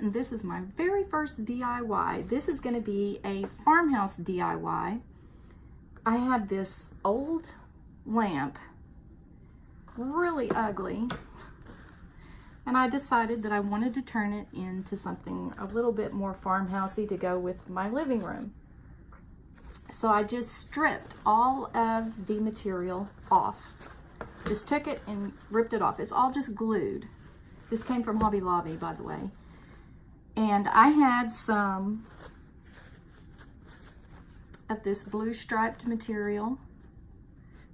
and this is my very first DIY. This is going to be a farmhouse DIY. I had this old lamp, really ugly, and I decided that I wanted to turn it into something a little bit more farmhousey to go with my living room. So I just stripped all of the material off. Just took it and ripped it off. It's all just glued. This came from Hobby Lobby, by the way. And I had some of this blue striped material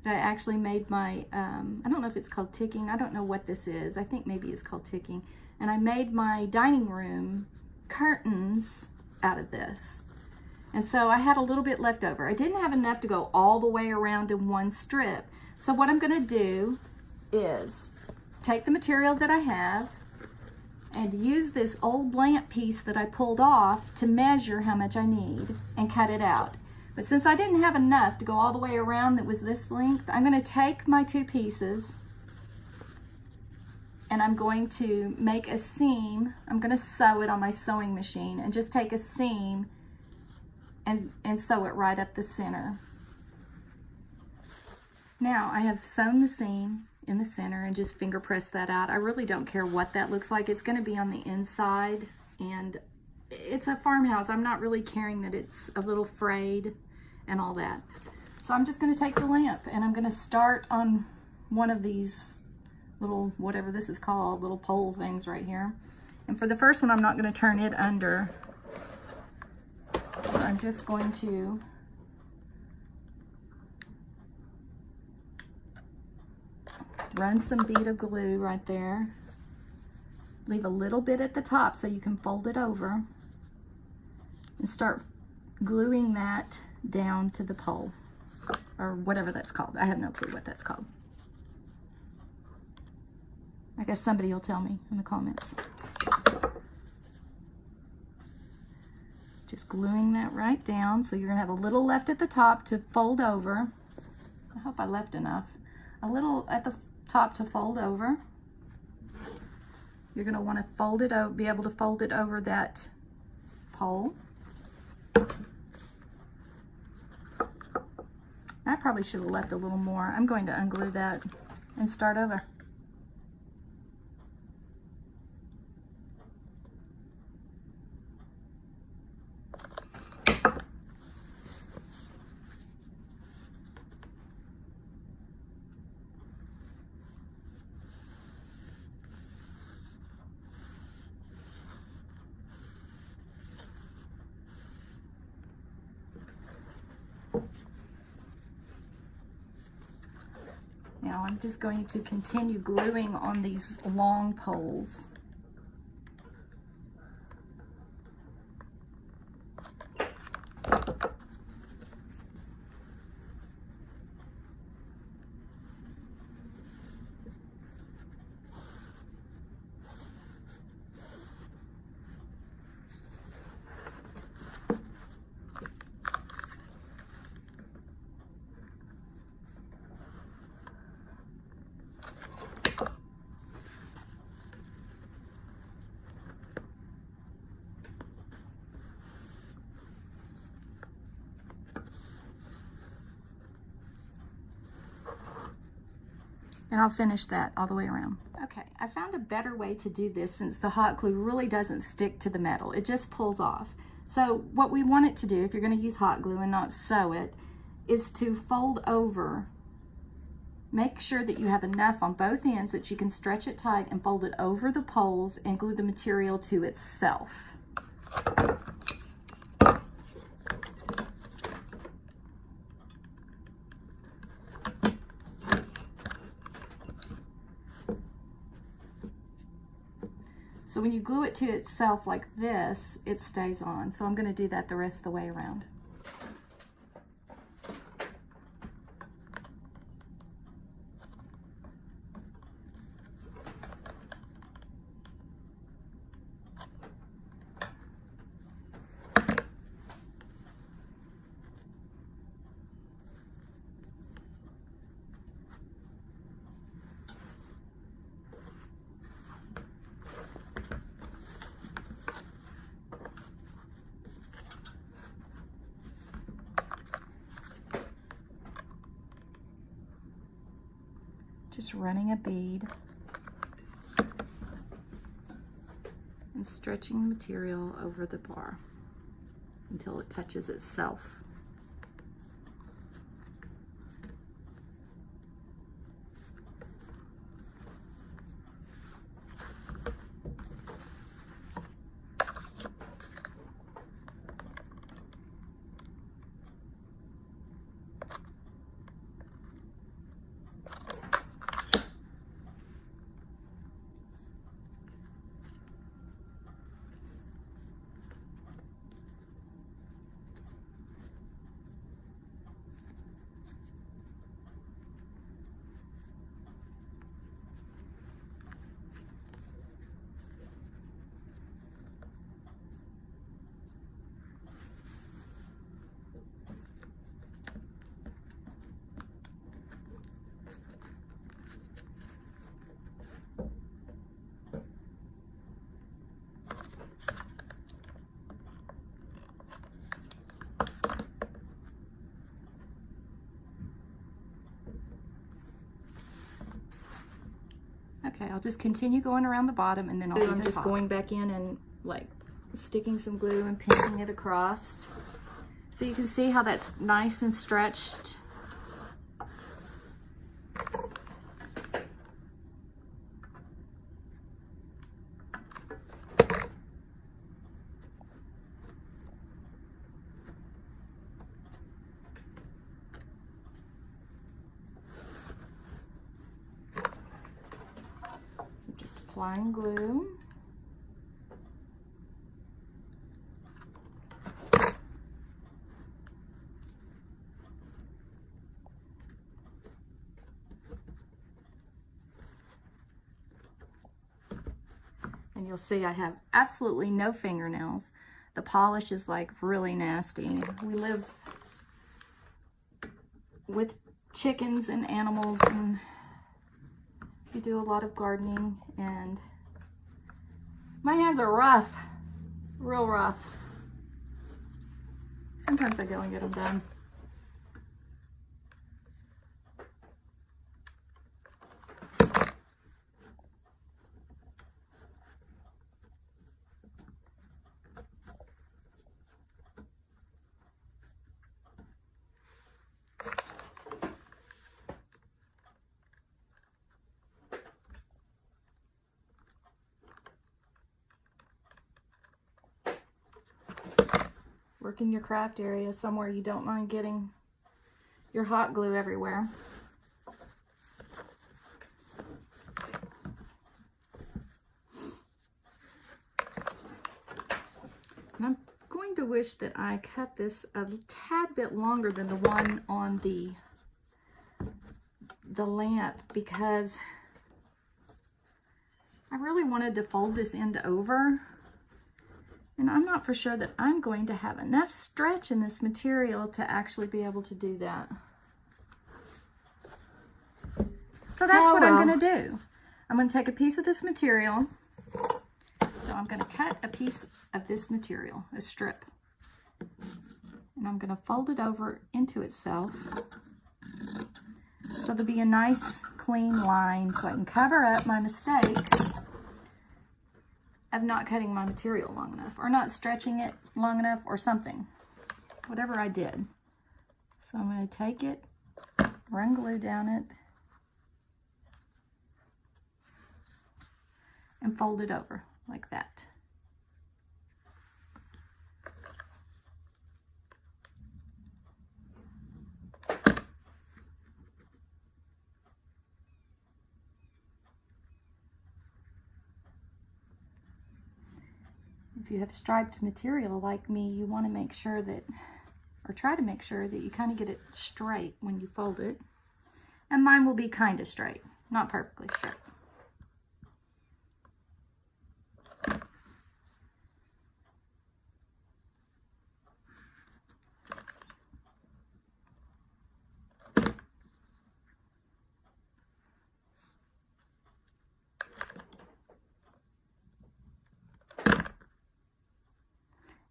that I actually made my, I don't know if it's called ticking. I don't know what this is. I think maybe it's called ticking. And I made my dining room curtains out of this. And so I had a little bit left over. I didn't have enough to go all the way around in one strip. So what I'm gonna do is take the material that I have and use this old lamp piece that I pulled off to measure how much I need and cut it out. But since I didn't have enough to go all the way around that was this length, I'm gonna take my two pieces and I'm going to make a seam. I'm gonna sew it on my sewing machine and just take a seam and sew it right up the center. Now I have sewn the seam in the center and just finger press that out. I really don't care what that looks like. It's going to be on the inside, and it's a farmhouse. I'm not really caring that it's a little frayed and all that. So I'm just going to take the lamp and I'm going to start on one of these little, whatever this is called, little pole things right here. And for the first one, I'm not going to turn it under. So I'm just going to run some bead of glue right there. Leave a little bit at the top so you can fold it over and start gluing that down to the pole or whatever that's called. I have no clue what that's called. I guess somebody will tell me in the comments. Just gluing that right down. So you're gonna have a little left at the top to fold over. I hope I left enough. A little at the top to fold over. You're gonna wanna fold it out, be able to fold it over that pole. I probably should have left a little more. I'm going to unglue that and start over. Now I'm just going to continue gluing on these long poles. And I'll finish that all the way around. Okay, I found a better way to do this since the hot glue really doesn't stick to the metal. It just pulls off. So what we want it to do, if you're gonna use hot glue and not sew it, is to fold over. Make sure that you have enough on both ends that you can stretch it tight and fold it over the poles and glue the material to itself. So when you glue it to itself like this, it stays on. So I'm going to do that the rest of the way around. Just running a bead and stretching the material over the bar until it touches itself. Okay, I'll just continue going around the bottom, and then I'm just going back in and like sticking some glue and pinching it across. So you can see how that's nice and stretched. Applying glue. And you'll see I have absolutely no fingernails. The polish is like really nasty. We live with chickens and animals, and we do a lot of gardening, and my hands are rough, real rough. Sometimes I go and get them done. Work in your craft area somewhere you don't mind getting your hot glue everywhere. And I'm going to wish that I cut this a tad bit longer than the one on the lamp, because I really wanted to fold this end over. And I'm not for sure that I'm going to have enough stretch in this material to actually be able to do that. So that's what I'm going to do. I'm going to take a piece of this material. So I'm going to cut a piece of this material, a strip. And I'm going to fold it over into itself. So there'll be a nice clean line so I can cover up my mistake of not cutting my material long enough, or not stretching it long enough, or something, whatever I did. So I'm going to take it, run glue down it, and fold it over like that. If you have striped material like me, you want to make sure that, or try to make sure that you kind of get it straight when you fold it. And mine will be kind of straight, not perfectly straight.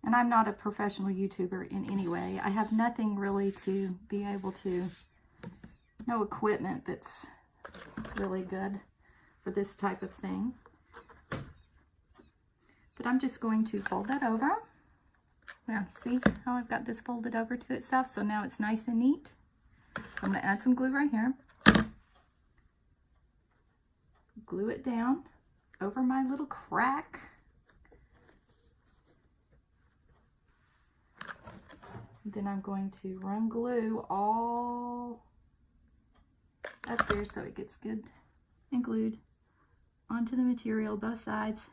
And I'm not a professional YouTuber in any way. I have nothing really to be able to, no equipment that's really good for this type of thing. But I'm just going to fold that over. Now, see how I've got this folded over to itself? So now it's nice and neat. So I'm going to add some glue right here. Glue it down over my little crack. Then I'm going to run glue all up there so it gets good and glued onto the material, both sides.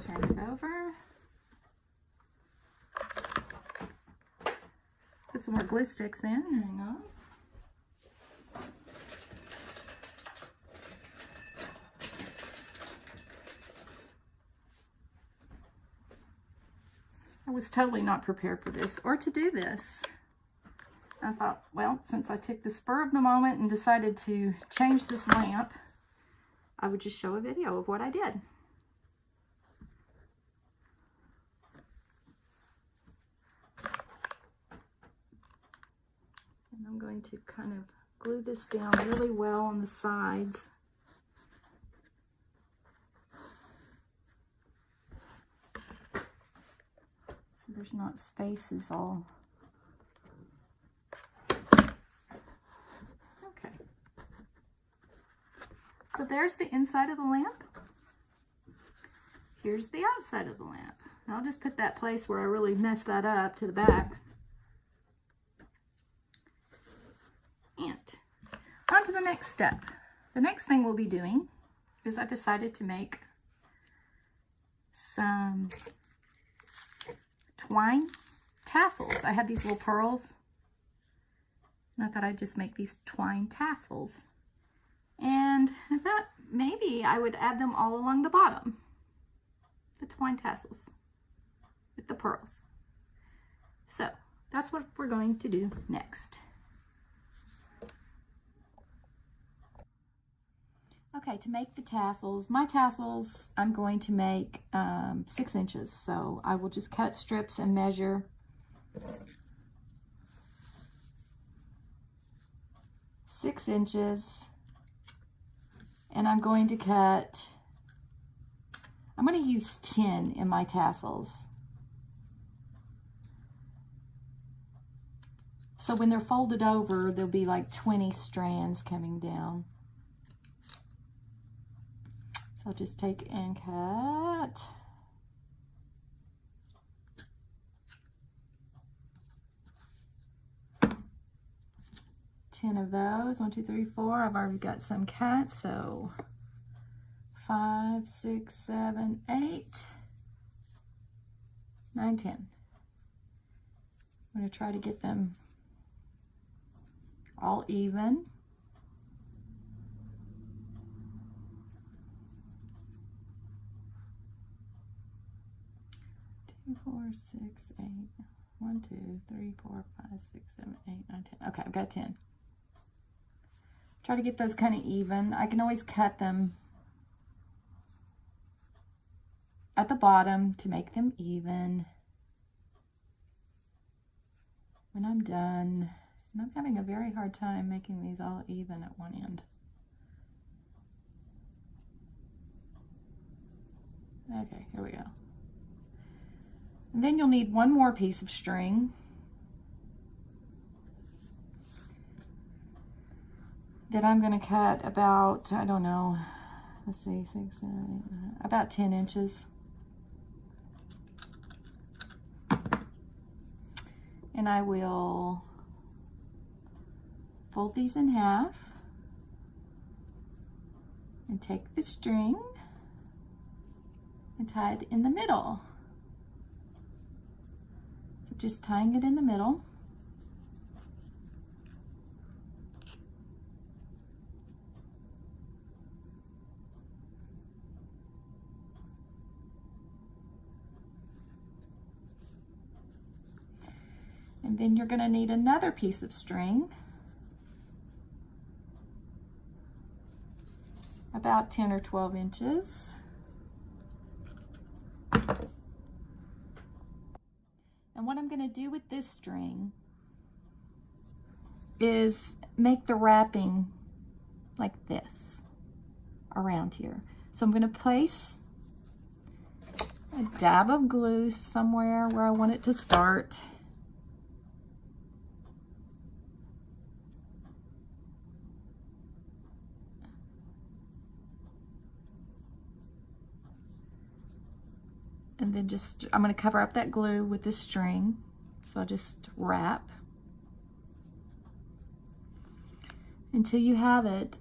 Turn it over. Put some more glue sticks in. Hang on. I was totally not prepared for this or to do this. I thought, well, since I took the spur of the moment and decided to change this lamp, I would just show a video of what I did. And I'm going to kind of glue this down really well on the sides. So there's not spaces all. Okay. So there's the inside of the lamp. Here's the outside of the lamp. And I'll just put that place where I really messed that up to the back. And on to the next step. The next thing we'll be doing is I decided to make some twine tassels. I had these little pearls, and I thought I'd just make these twine tassels. And I thought maybe I would add them all along the bottom, the twine tassels with the pearls. So that's what we're going to do next. Okay, to make the tassels, my tassels I'm going to make 6 inches. So I will just cut strips and measure 6 inches. And I'm going to use 10 in my tassels. So when they're folded over, there'll be like 20 strands coming down. So I'll just take and cut. Ten of those. 1, 2, 3, 4. I've already got some cut. So 5, 6, 7, 8, 9, 10. I'm going to try to get them all even. 4, 6, 8. 1, 2, 3, 4, 5, 6, 7, 8, 9, 10. Okay, I've got 10. Try to get those kind of even. I can always cut them at the bottom to make them even when I'm done. And I'm having a very hard time making these all even at one end. Okay, here we go. And then you'll need one more piece of string that I'm going to cut about, I don't know, let's see, 6, 7, 8, 9, about 10 inches. And I will fold these in half and take the string and tie it in the middle. So just tying it in the middle. then you're going to need another piece of string, about 10 or 12 inches. And what I'm going to do with this string is make the wrapping like this around here. So I'm going to place a dab of glue somewhere where I want it to start. And then just, I'm going to cover up that glue with this string. So I'll just wrap until you have it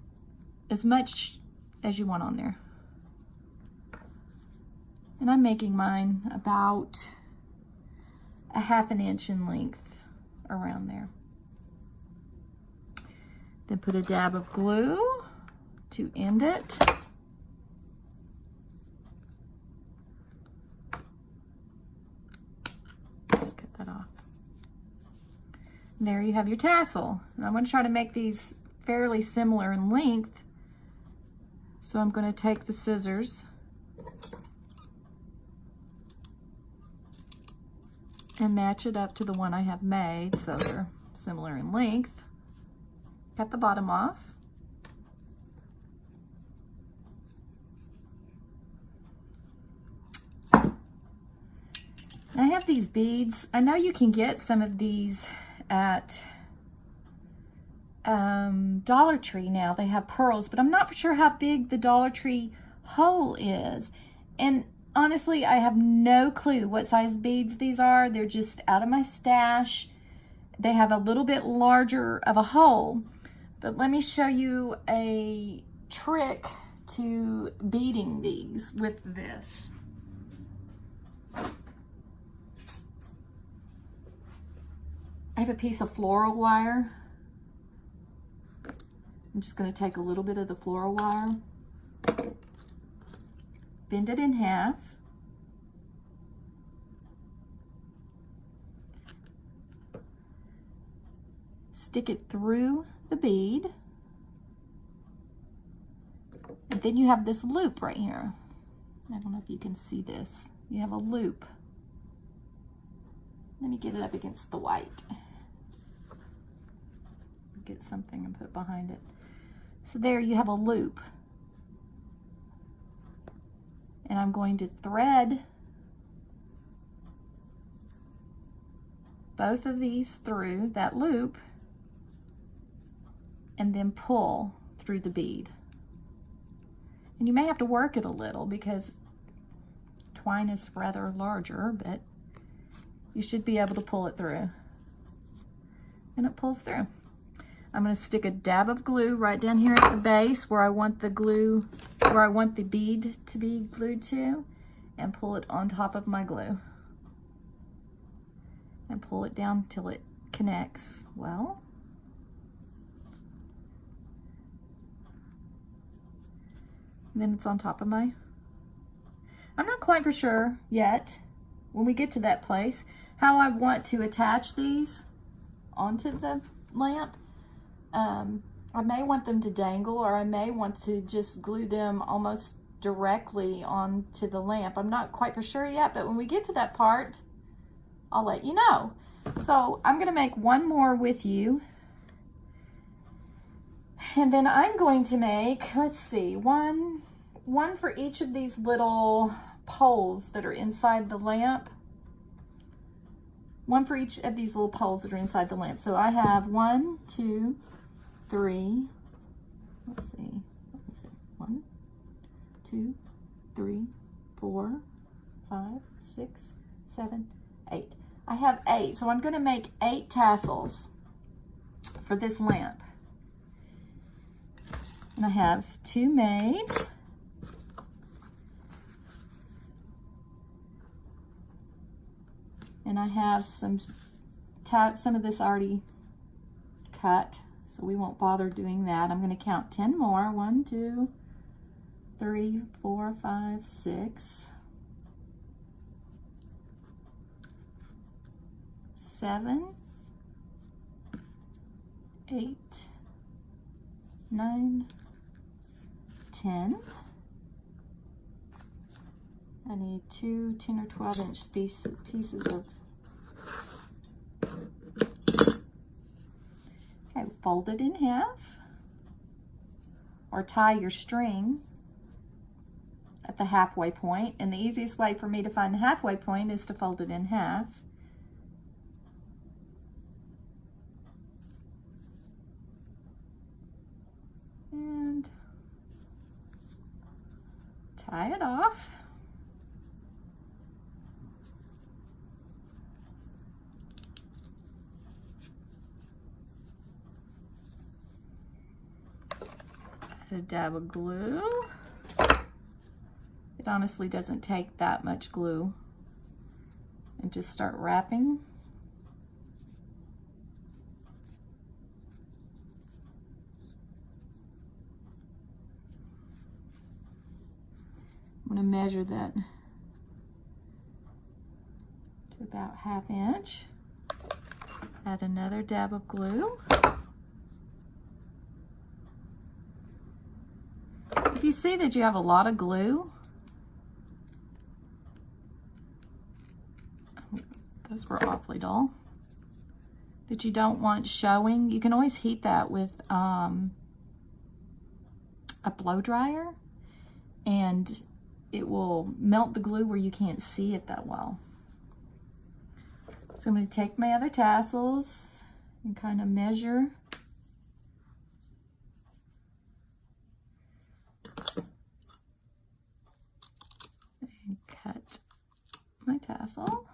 as much as you want on there. And I'm making mine about a ½ inch in length around there. Then put a dab of glue to end it. Just cut that off. And there you have your tassel. And I'm going to try to make these fairly similar in length. So I'm going to take the scissors and match it up to the one I have made so they're similar in length. Cut the bottom off. I have these beads. I know you can get some of these at Dollar Tree now. They have pearls, but I'm not sure how big the Dollar Tree hole is. And honestly, I have no clue what size beads these are. They're just out of my stash. They have a little bit larger of a hole, but let me show you a trick to beading these with this. I have a piece of floral wire. I'm just going to take a little bit of the floral wire, bend it in half, stick it through the bead, and then you have this loop right here. I don't know if you can see this. You have a loop. Let me get it up against the white. Get something and put behind it. So there you have a loop. And I'm going to thread both of these through that loop and then pull through the bead. And you may have to work it a little because twine is rather larger, but you should be able to pull it through. And it pulls through. I'm going to stick a dab of glue right down here at the base where I want the glue, where I want the bead to be glued to, and pull it on top of my glue. And pull it down till it connects well. And then it's on top of my, I'm not quite for sure yet, when we get to that place, how I want to attach these onto the lamp. I may want them to dangle, or I may want to just glue them almost directly onto the lamp. I'm not quite for sure yet, but when we get to that part, I'll let you know. So I'm going to make one more with you. And then I'm going to make, let's see, one for each of these little poles that are inside the lamp. One for each of these little poles that are inside the lamp. So I have 1, 2, 3, let's see, 1, 2, 3, 4, 5, 6, 7, 8. I have 8, so I'm going to make 8 tassels for this lamp. And I have 2 made. And I have some of this already cut, so we won't bother doing that. I'm going to count 10 more. 1, 2, 3, 4, 5, 6, 7, 8, 9, 10. I need 2 10 or 12 inch pieces of, okay, fold it in half or tie your string at the halfway point. And the easiest way for me to find the halfway point is to fold it in half. And tie it off. Add a dab of glue. It honestly doesn't take that much glue. And just start wrapping. I'm going to measure that to about 1/2 inch. Add another dab of glue. If you see that you have a lot of glue, those were awfully dull, that you don't want showing, you can always heat that with a blow dryer, and it will melt the glue where you can't see it that well. So I'm going to take my other tassels and kind of measure. And cut my tassel.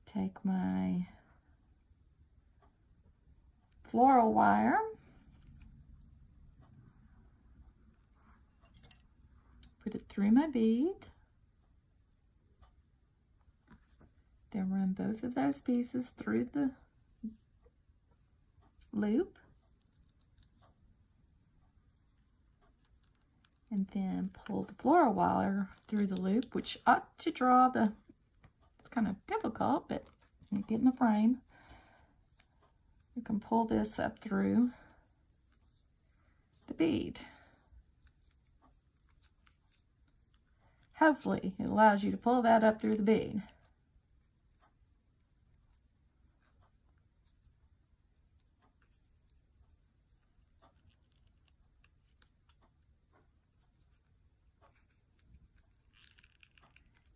Take my floral wire, put it through my bead, then run both of those pieces through the loop, and then pull the floral wire through the loop, which ought to draw the, it's kind of difficult, but you get in the frame. You can pull this up through the bead. Hopefully, it allows you to pull that up through the bead.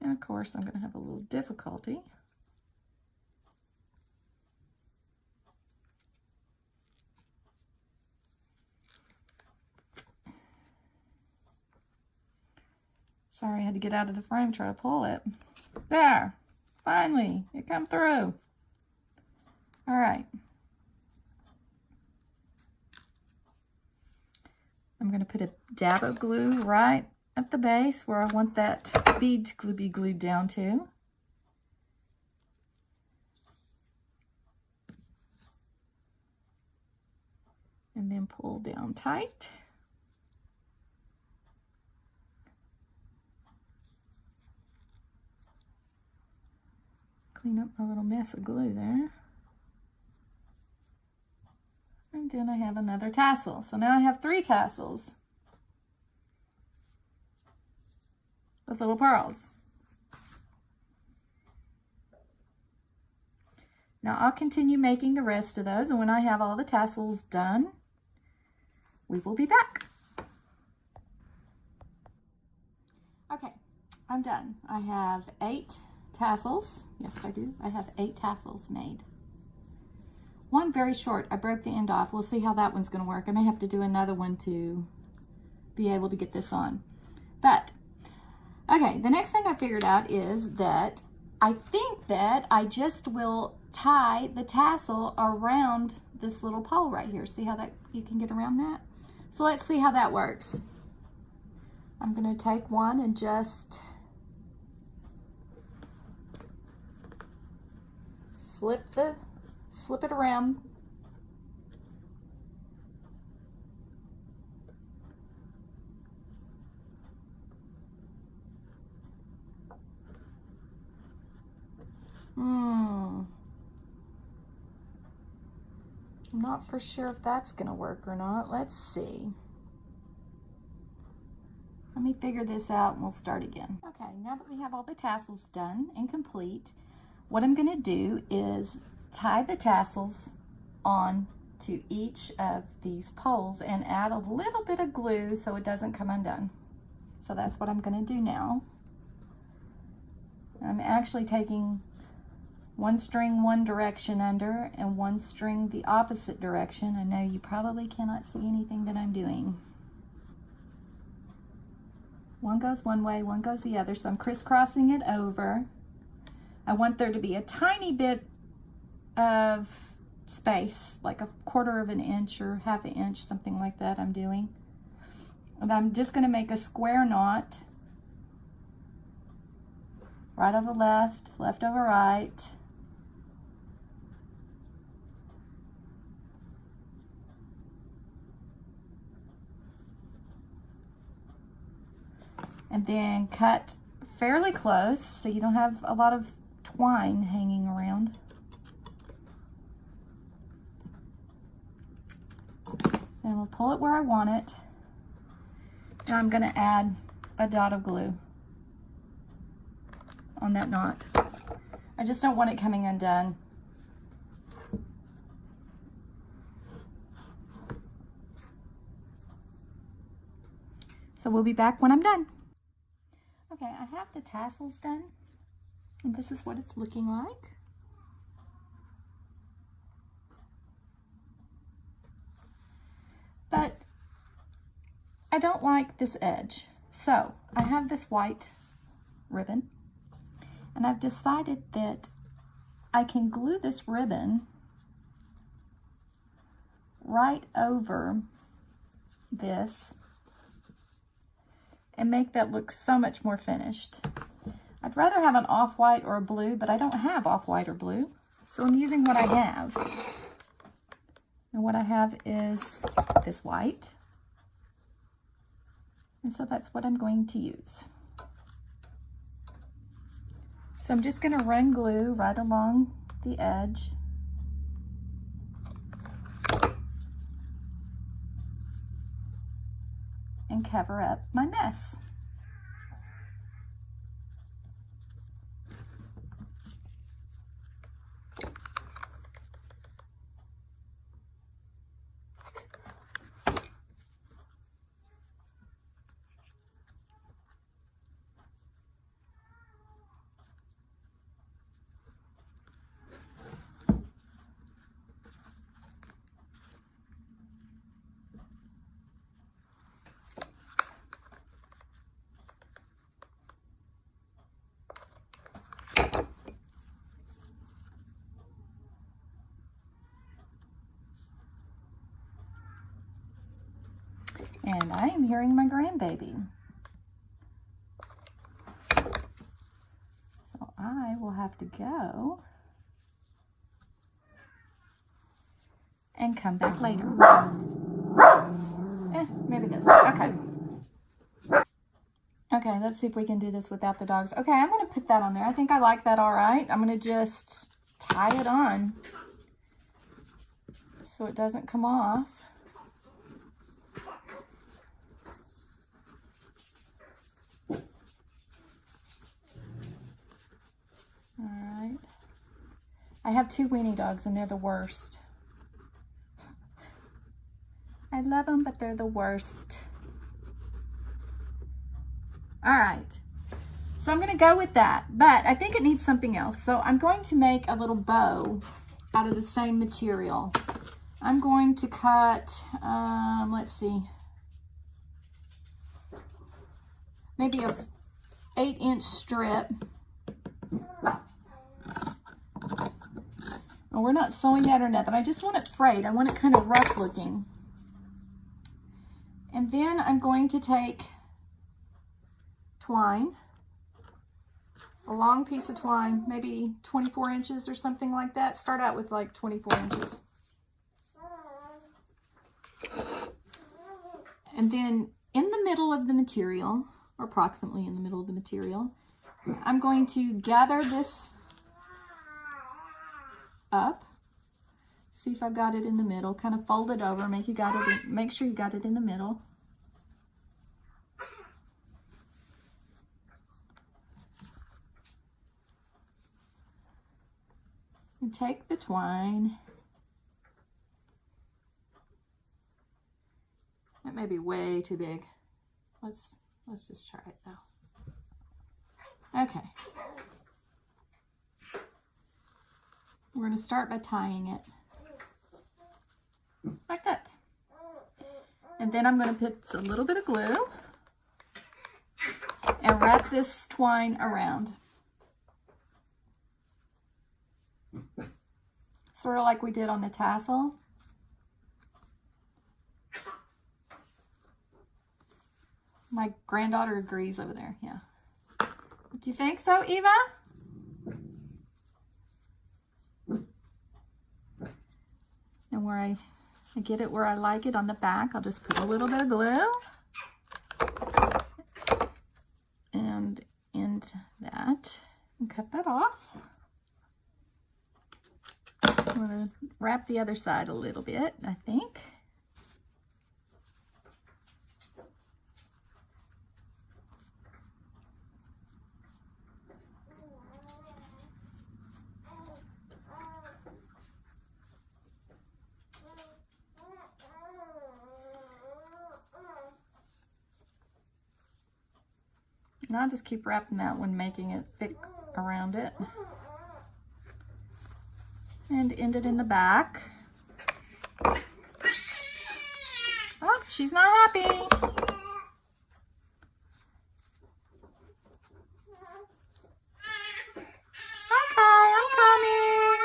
And of course, I'm going to have a little difficulty. Sorry, I had to get out of the frame, try to pull it. There, finally, it come through. All right. I'm going to put a dab of glue right at the base where I want that bead to be glued down to. And then pull down tight. Clean up my little mess of glue there. And then I have another tassel. So now I have 3 tassels with little pearls. Now I'll continue making the rest of those, and when I have all the tassels done, we will be back. Okay, I'm done. I have 8 tassels. Yes, I do. I have 8 tassels made. One very short. I broke the end off. We'll see how that one's going to work. I may have to do another one to be able to get this on. But, okay, the next thing I figured out is that I think that I just will tie the tassel around this little pole right here. See how that you can get around that? So let's see how that works. I'm going to take one and just slip it around. I'm not for sure if that's gonna work or not. Let's see. Let me figure this out and we'll start again. Okay, now that we have all the tassels done and complete, what I'm gonna do is tie the tassels on to each of these poles and add a little bit of glue so it doesn't come undone. So that's what I'm gonna do now. I'm actually taking one string one direction under and one string the opposite direction. I know you probably cannot see anything that I'm doing. One goes one way, one goes the other, so I'm crisscrossing it over. I want there to be a tiny bit of space, like 1/4 of an inch or 1/2 an inch, something like that I'm doing. And I'm just gonna make a square knot. Right over left, left over right. And then cut fairly close so you don't have a lot of twine hanging around. Then we'll pull it where I want it. And I'm gonna add a dot of glue on that knot. I just don't want it coming undone. So we'll be back when I'm done. Okay, I have the tassels done, and this is what it's looking like. But I don't like this edge. So I have this white ribbon, and I've decided that I can glue this ribbon right over this and make that look so much more finished. I'd rather have an off-white or a blue, but I don't have off-white or blue, so I'm using what I have. And what I have is this white, and so that's what I'm going to use. So I'm just gonna run glue right along the edge. And cover up my mess. And I am hearing my grandbaby. So I will have to go and come back later. Maybe this. Okay. Okay, let's see if we can do this without the dogs. Okay, I'm going to put that on there. I think I like that all right. I'm going to just tie it on so it doesn't come off. Alright. I have 2 weenie dogs and they're the worst. I love them, but they're the worst. Alright. So I'm going to go with that, but I think it needs something else. So I'm going to make a little bow out of the same material. I'm going to cut, let's see, maybe a 8-inch strip. Oh, we're not sewing that or nothing. I just want it frayed. I want it kind of rough looking. And then I'm going to take twine, a long piece of twine, maybe 24 inches or something like that. Start out with like 24 inches. And then in the middle of the material, or approximately in the middle of the material, I'm going to gather this up See if I've got it in the middle. Kind of fold it over, make sure you got it in the middle. And take the twine. That may be way too big. Let's just try it though. Okay. We're going to start by tying it like that. And then I'm going to put a little bit of glue and wrap this twine around. Sort of like we did on the tassel. My granddaughter agrees over there, yeah. Do you think so, Eva? And where I get it where I like it on the back, I'll just put a little bit of glue. And end that and cut that off. I'm going to wrap the other side a little bit, I think. And I'll just keep wrapping that one, making it thick around it. And end it in the back. Oh, she's not happy. Okay, I'm coming.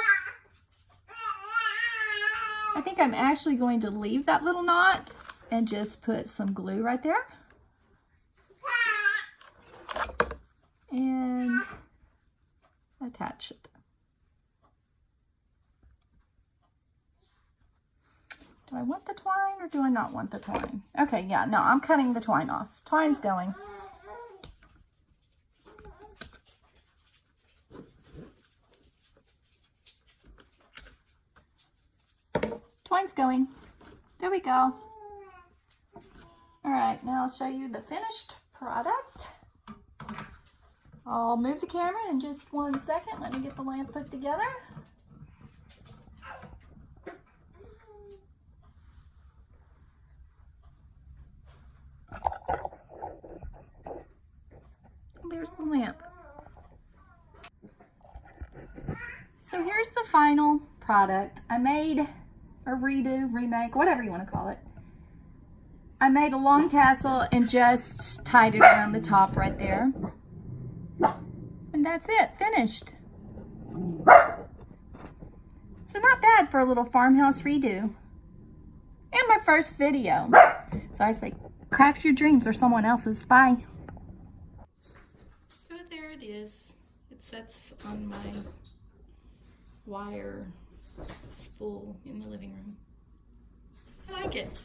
I think I'm actually going to leave that little knot and just put some glue right there. And attach it. Do I want the twine or do I not want the twine? Okay, yeah, no, I'm cutting the twine off. Twine's going. Twine's going. There we go. All right, now I'll show you the finished product. I'll move the camera in just 1 second. Let me get the lamp put together. There's the lamp. So here's the final product. I made a redo, remake, whatever you want to call it. I made a long tassel and just tied it around the top right there. And that's it, finished. So not bad for a little farmhouse redo. And my first video. So I say, craft your dreams or someone else's. Bye. So there it is. It sits on my wire spool in the living room. I like it.